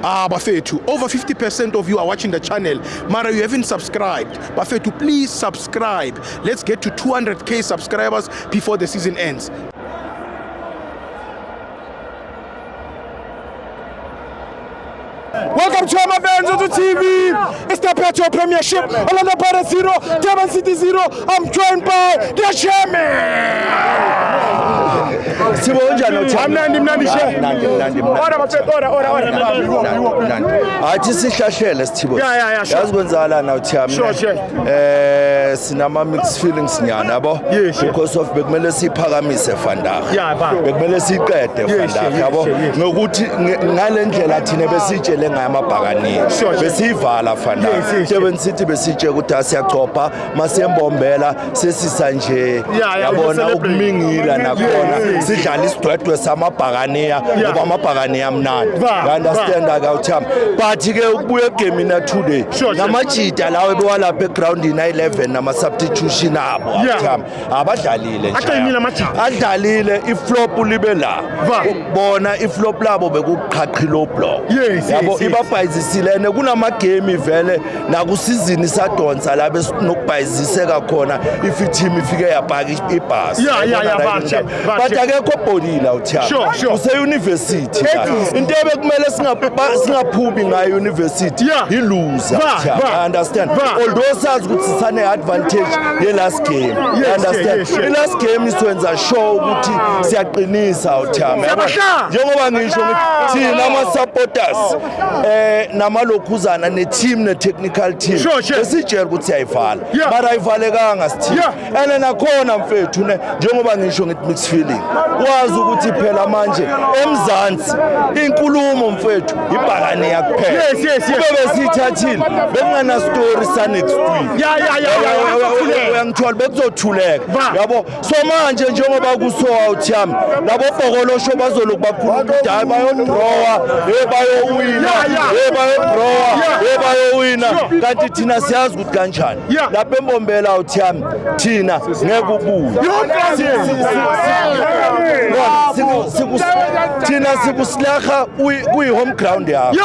Bafethu, over 50% of you are watching the channel. Mara, you haven't subscribed. Bafethu, please subscribe. Let's get to 200k subscribers before the season ends. Welcome to my fans on the TV. It's the Petro Premiership. Orlando Pirates 0, Durban City 0. I'm joined by the chairman. Athi sihlashele Sithibo. Yazi kwenzala na uthiyami. Sinama mixed feelings nyana yabo. Because of bekumele siphakamise Vandag. Bekumele siqede Vandag yabo. Ngokuthi ngalendlela thina besitshele ngayamabhakani. Besivala Vandag. Durban City besitshe ukuthi asiyachopha masiyembombela sesisa nje. Yabona ukumingila nakhona. Sidlala isidwedwe samabhakaniya ngoba amabhakaniya amnandi. You understand akawuthami. But ke ukubuya egamini today namajita lawo bewalapha eground ina 11 nama substitution abo awuthami. Abadlalile nje. Adlalile iflop libe la. Bona iflop labo bekuqhaqhi low block. Yabo ibabhayizisilene kunama game ivele nakusizini sadonsa la besinokubhayiziseka khona if team ifike yabhaka ibhasi. But akekho bodila uthiyami use university into ebekumele singaphumi ngayo university iluza uthiyami. I understand although sazi ukuthi sisane advantage ye last game. You understand last game iswenza sure ukuthi siyaqinisa uthiyami njengoba ngisho thina ama supporters namalokhuzana ne team ne technical team esijela ukuthi siyayivala but ayivalekanga sithini ene nakhona mfethu njengoba ngisho ngithi mixed feeling wazi ukuthi phela manje eMzansi inkulumo mfethu ibhakani yakuphela kube besithathile bekungana story sa next week uyangithola bekuzothuleka yabo so manje njengoba kusowa uthiyami labo bhokolosho bazoloku bakhuluma ukuthi hayi bayodrawa bayowina bayowina kanti thina siyazi ukuthi kanjani lapha embombela uthiyami thina ngeke ubuye thina sikusilaha kuyi home ground yakho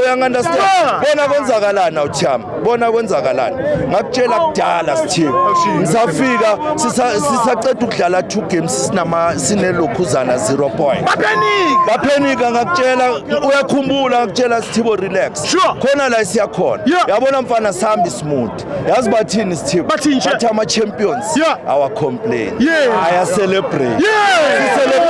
uyangunderstand bona kwenzakalana uthiyami bona kwenzakalana ngakutshela kudala Sithibo ngisafika sisaceda ukudlala 2 games sinelokhuzana 0 point baphenika ngakutshela uyakhumbula ngakutshela Sithibo relax khona la siyakhona yabona mfana sihambi smooth yazi bathini Sithibo bathi ama champions our complain aya celebrate celebrate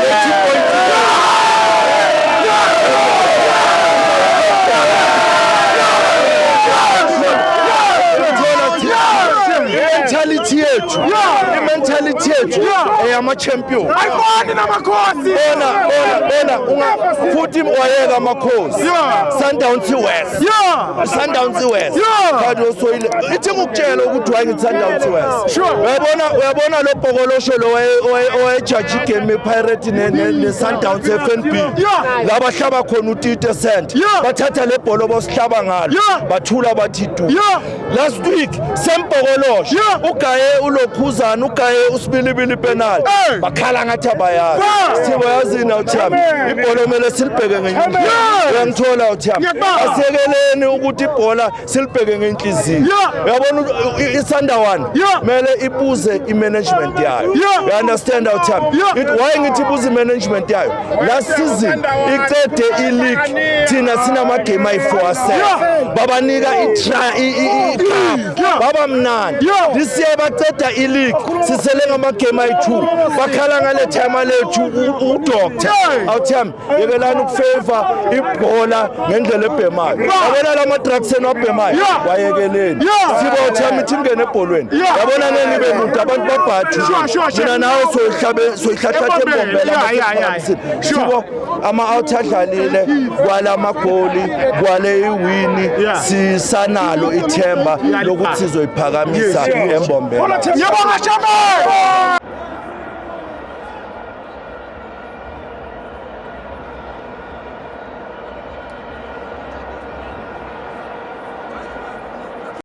mentality yethu eyama champion ayiboni namakhosi bona futhi wayeka amakhosi Sundowns West but also ithi ngukutshela ukuthi wayengithi Sundowns West uyabona lo bhokolosho lo owejudge game Pirate ne Sundowns FNB laba hlaba khona uTite Cent bathatha le bhola bosihlaba ngalo bathula bathi du last week sembhokolosho ugaye ulokhuzana ugaye usibilibili penal bakhala ngathi abayazi Sithibo yazini uthiyami ibhola kumele silibheke ngenhliziyo uyangithola uthiyami asiyekeleni ukuthi ibhola silibheke ngenhliziyo uyabona iSunderone mele ibuze imanagement yayo you understand uthiyami why ngithi ibuze imanagement yayo last season icede ileague thina sinama game ayi4 babanika baba mnandi this year baceda ileague sisele ngama game ayi2 bakhala ngale time lethu udoctor awuthami yekelana ukufavor ibhola ngendlela ebhemayo yabona lama drugs enobhemayo wayekeleni sibo uthami thingene ebholweni yabona nenibe muntu abantu babhathu mina nawe soyihlathathe embombela sibo ama outadlalile kwala amagoli kwale iwini sisanalo ithemba lokuthi sizoyiphakamisa embombela. Yabonga Chama!